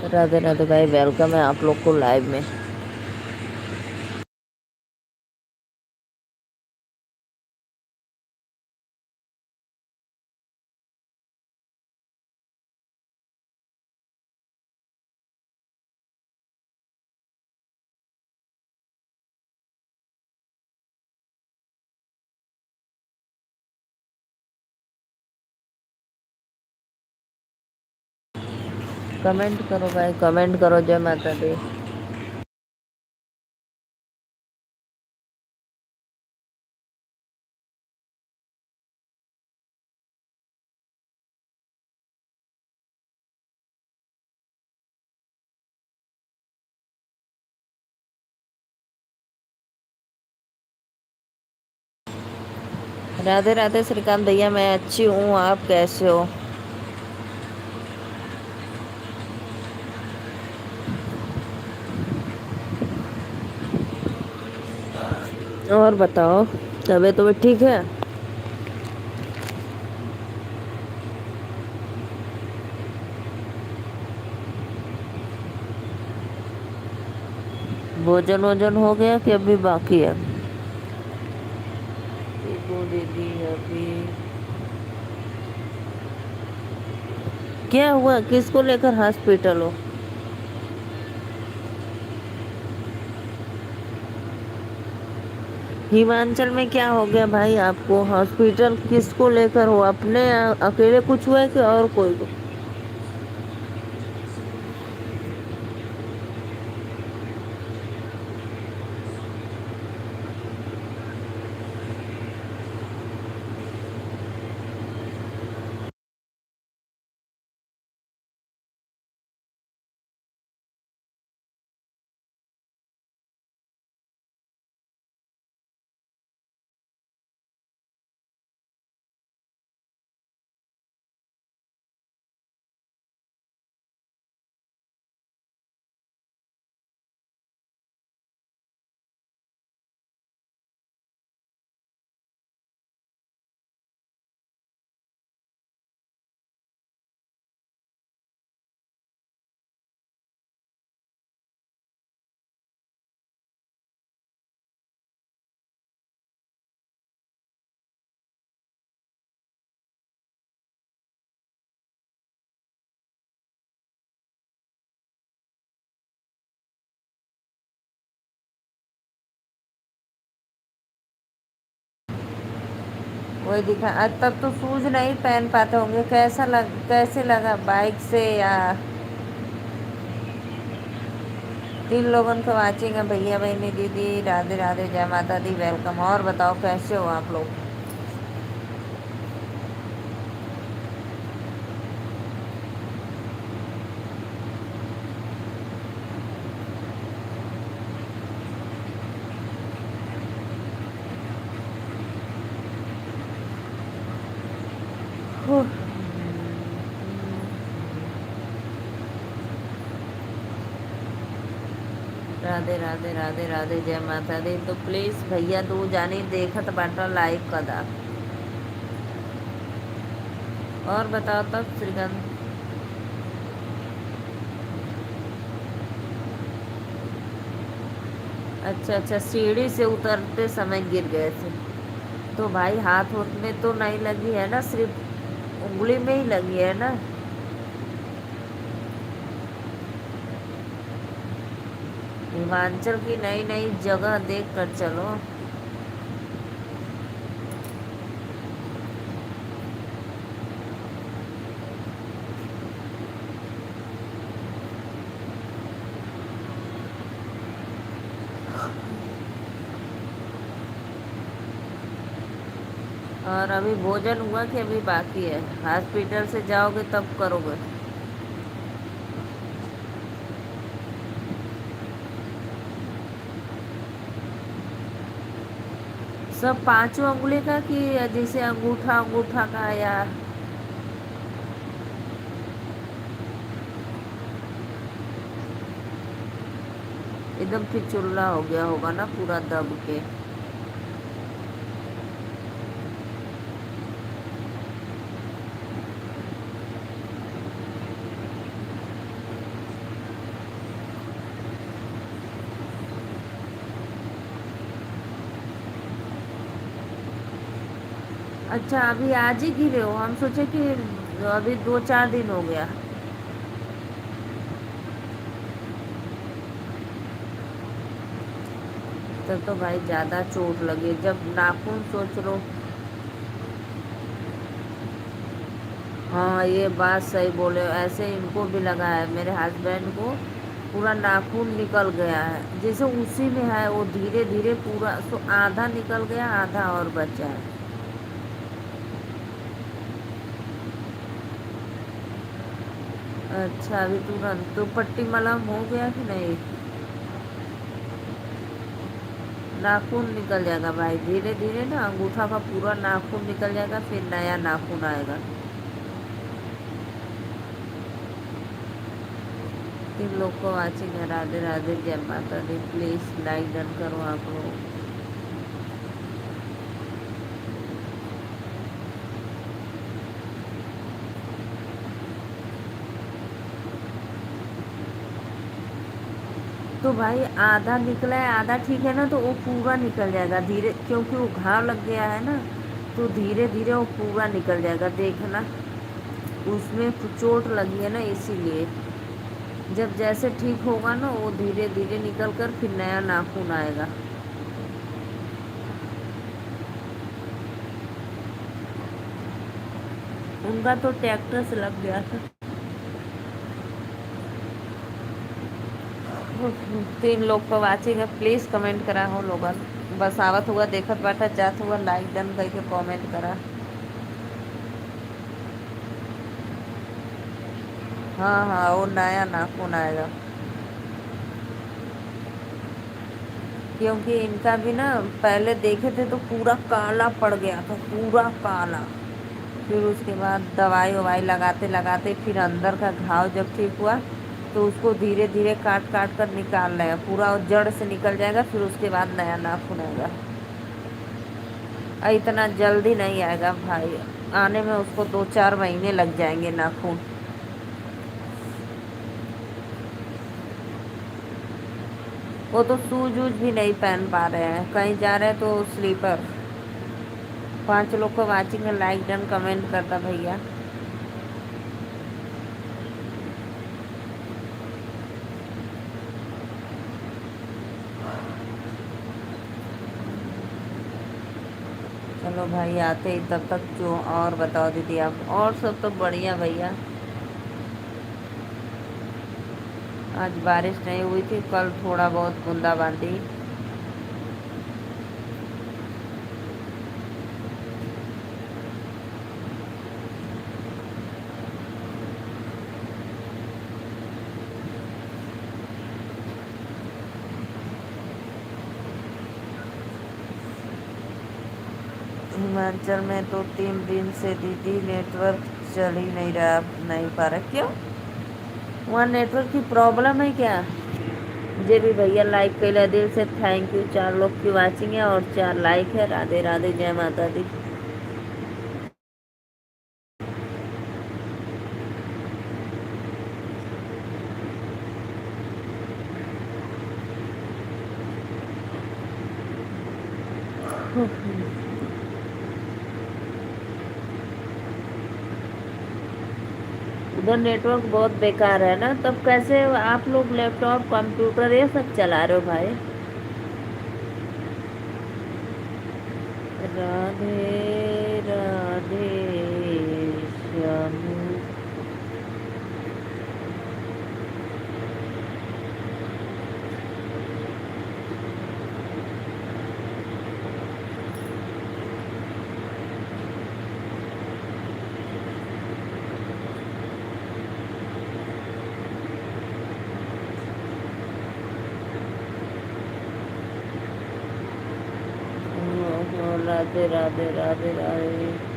राधे राधे भाई, वेलकम है आप लोग को लाइव में। कमेंट करो भाई, कमेंट करो। जय माता दी। राधे राधे श्रीकांत भैया, मैं अच्छी हूँ, आप कैसे हो? और बताओ, तबीयत तो ठीक है? भोजन वोजन हो गया कि अभी बाकी है? वो दीदी अभी क्या हुआ? किसको लेकर हॉस्पिटल हो? हिमाचल में क्या हो गया भाई आपको? हॉस्पिटल किसको लेकर हो? अपने अकेले कुछ हुआ है कि और कोई को? वही दिखा। आज तक तो शूज नहीं पहन पाते होंगे। कैसे लगा बाइक से या? 3 लोगों को वाचिंग है। भैया बहनी दीदी, राधे राधे, जय माता दी, वेलकम। और बताओ कैसे हो आप लोग? हुँ। राधे राधे राधे राधे, जय माता दी। तो प्लीज भैया तू जानी देखत बाटा, लाइक कर दा। और बताओ तब श्रीकांत। अच्छा अच्छा, सीढ़ी से उतरते समय गिर गए थे? तो भाई हाथ होत में तो नहीं लगी है ना, सिर्फ उंगली में ही लगी है ना? हिमाचल की नई नई जगह देख कर चलो। और अभी भोजन हुआ कि अभी बाकी है? हॉस्पिटल से जाओगे तब करोगे? सब पांचों उंगली का कि जैसे अंगूठा अंगूठा का, या? एकदम फिचुल्ला हो गया होगा ना पूरा दब के? अच्छा, अभी आज ही गिरे हो? हम सोचे कि अभी 2-4 दिन हो गया। तब तो भाई ज्यादा चोट लगी जब नाखून सोच लो। हाँ, ये बात सही बोले, ऐसे इनको भी लगा है, मेरे हस्बैंड को पूरा नाखून निकल गया है, जैसे उसी में है वो, धीरे धीरे पूरा आधा निकल गया, आधा और बचा है। अच्छा, अभी तुरंत तो पट्टी मलहम हो गया कि नहीं? नाखून निकल जाएगा भाई, धीरे धीरे ना अंगूठा का पूरा नाखून निकल जाएगा, फिर नया नाखून आएगा। इन लोग को वाचिंग है, राधे राधे, जय माता दी। प्लीज लाइक डन करो आप लोग। तो भाई आधा निकला है, आधा ठीक है ना, तो वो पूरा निकल जाएगा धीरे, क्योंकि वो घाव लग गया है ना, तो धीरे धीरे वो पूरा निकल जाएगा, देखना। उसमें चोट लगी है ना, इसीलिए। जब जैसे ठीक होगा ना, वो धीरे धीरे निकल कर फिर नया नाखून आएगा। उनका तो ट्रैक्टर से लग गया था। 3 लोग को वाचिंग है, प्लीज कमेंट करा हो लोगन। बस आवत हुआ, देखत बाटा, जात हुआ, लाइक डन करके कमेंट करा। हाँ हाँ, वो नया नाखून आएगा। क्योंकि इनका भी ना, पहले देखे थे तो पूरा काला पड़ गया था, पूरा काला। फिर उसके बाद दवाई ववाई लगाते लगाते फिर अंदर का घाव जब ठीक हुआ, तो उसको धीरे धीरे काट काट कर निकाल रहे हैं, पूरा जड़ से निकल जाएगा, फिर उसके बाद नया नाखून आएगा। इतना जल्दी नहीं आएगा भाई, आने में उसको 2-4 महीने लग जाएंगे नाखून। वो तो शूज वूज भी नहीं पहन पा रहे हैं, कहीं जा रहे हैं तो स्लीपर। 5 लोग को वाचिंग है, लाइक डन कमेंट करता भैया। चलो भाई, आते ही तब तक जो और बताओ दीदी आप, और सब तो बढ़िया भैया। आज बारिश नहीं हुई थी, कल थोड़ा बहुत बूंदाबांदी। हिमाचल में तो 3 दिन से दीदी नेटवर्क चल ही नहीं रहा, नहीं पा रहा, क्यों? वहाँ नेटवर्क की प्रॉब्लम है क्या? मुझे भी भैया लाइक कैला, दिल से थैंक यू। 4 लोग की वाचिंग है और 4 लाइक है, राधे राधे, जय माता दी। उधर नेटवर्क बहुत बेकार है ना, तब कैसे आप लोग लैपटॉप कंप्यूटर ये सब चला रहे हो भाई? राधे राधे श्याम। राधे राधे राधे राधे।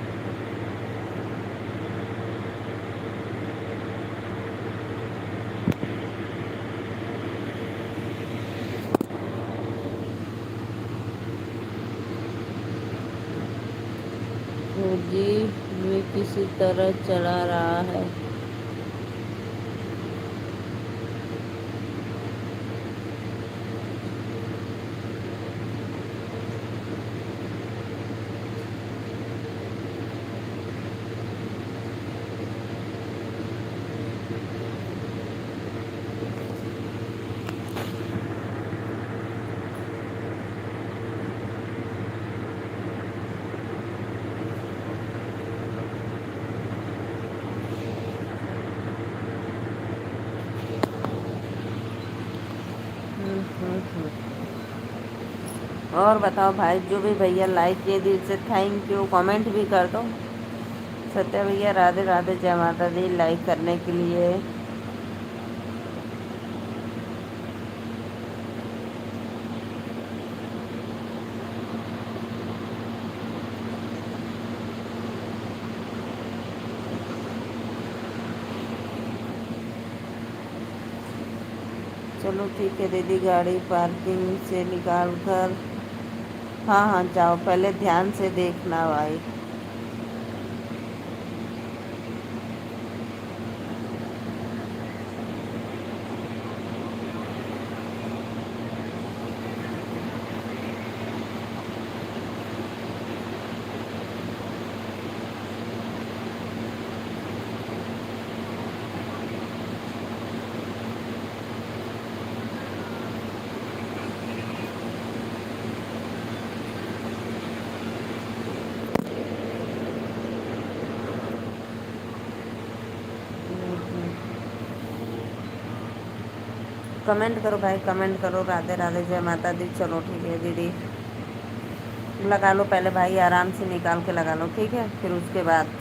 जी भी किसी तरह चला रहा है। और बताओ भाई, जो भी भैया लाइक किए दिल से थैंक यू, कमेंट भी कर दो। सत्या भैया राधे राधे, जय माता दी लाइक करने के लिए। चलो ठीक है दीदी, गाड़ी पार्किंग से निकाल कर। हाँ हाँ जाओ, पहले ध्यान से देखना भाई। कमेंट करो भाई, कमेंट करो, राधे राधे जय माता दी। चलो ठीक है दीदी, लगा लो पहले भाई, आराम से निकाल के लगा लो, ठीक है, फिर उसके बाद।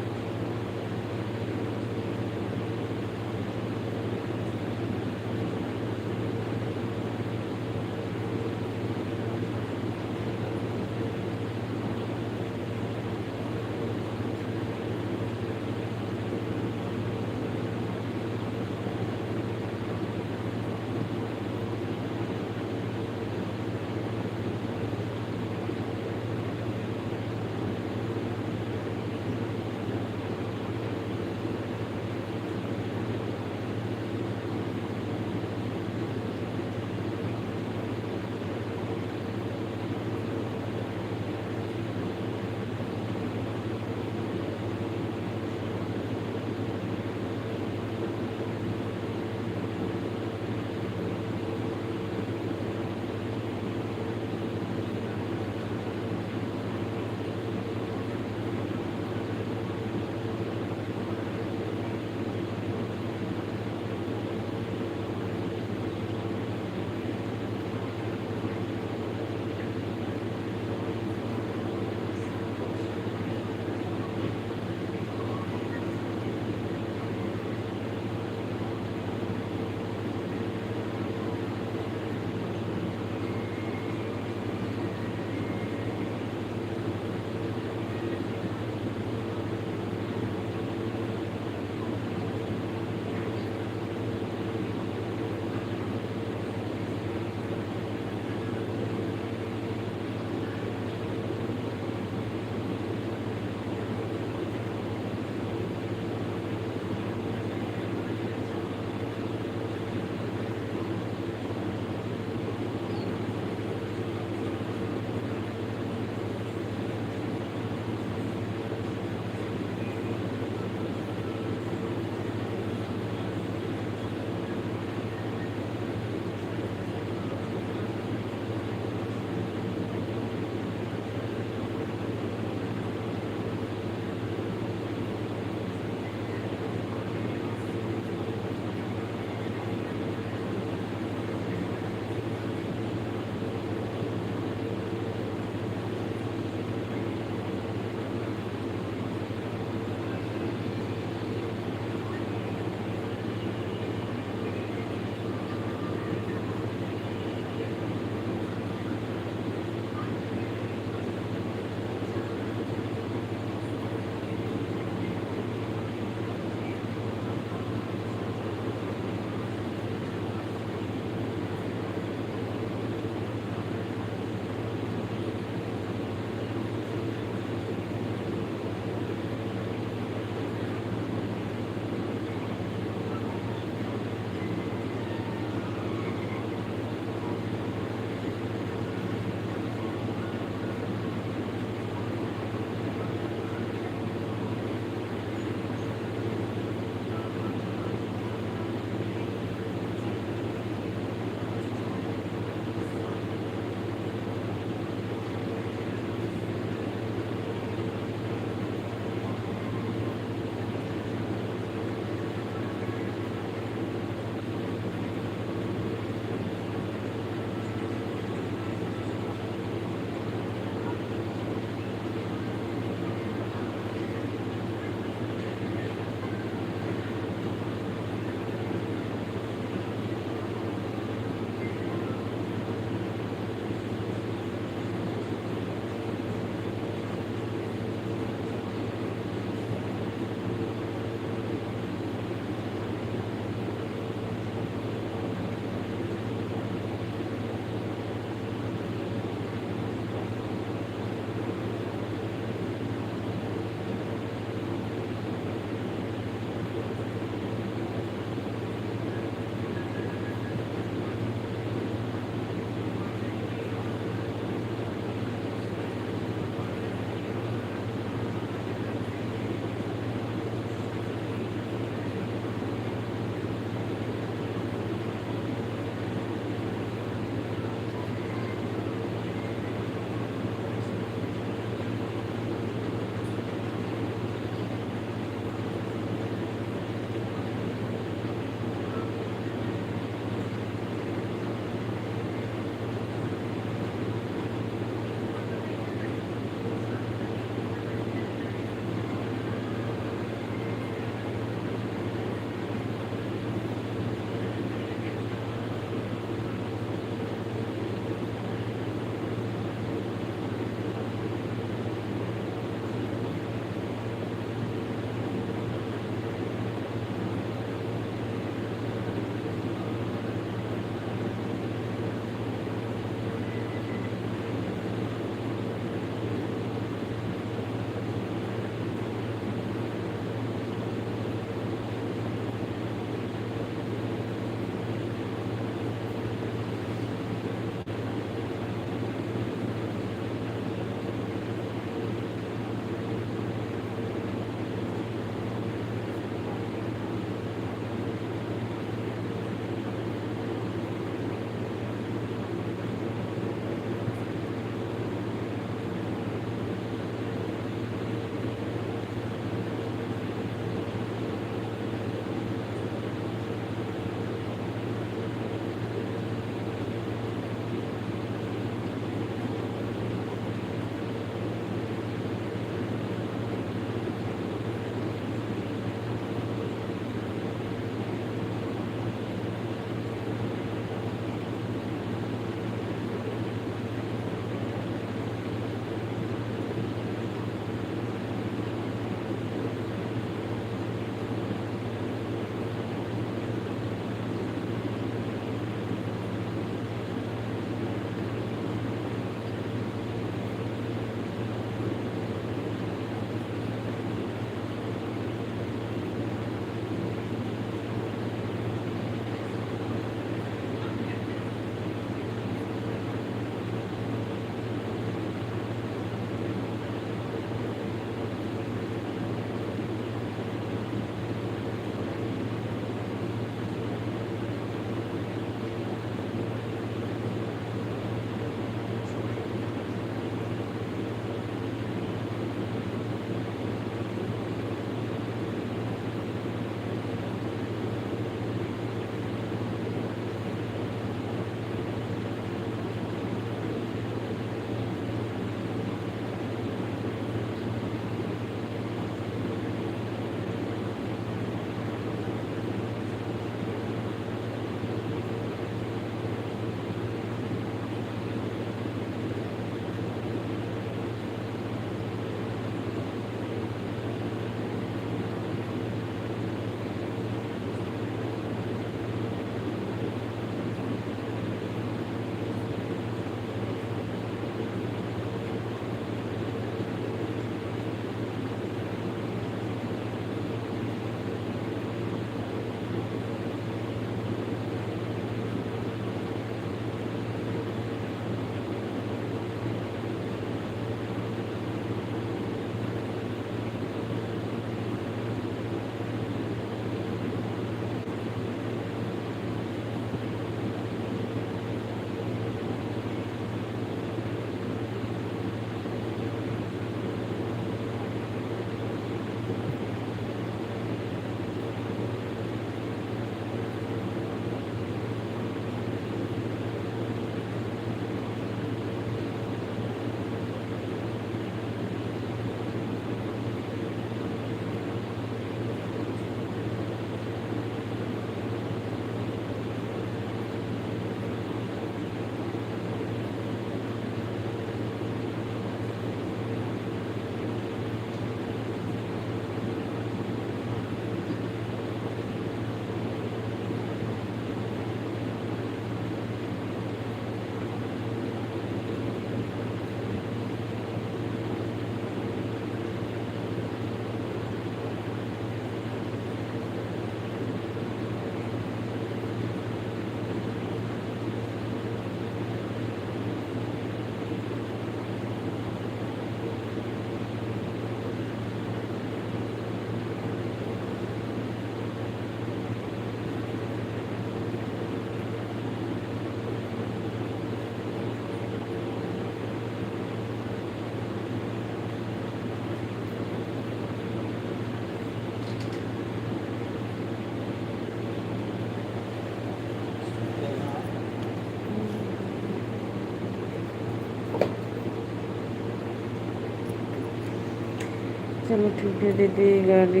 चलो ठीक है दीदी, गाड़ी।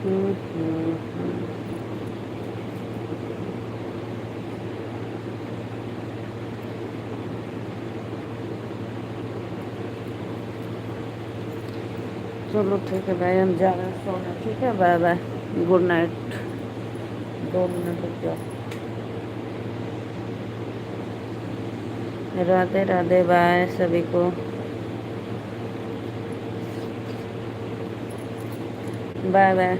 हम्म। चलो ठीक है भाई, हम जा रहे हैं सोने। ठीक है, bye bye, good night. 2 minute रुक जाओ। राधे राधे, बाय सभी को, बाय बाय।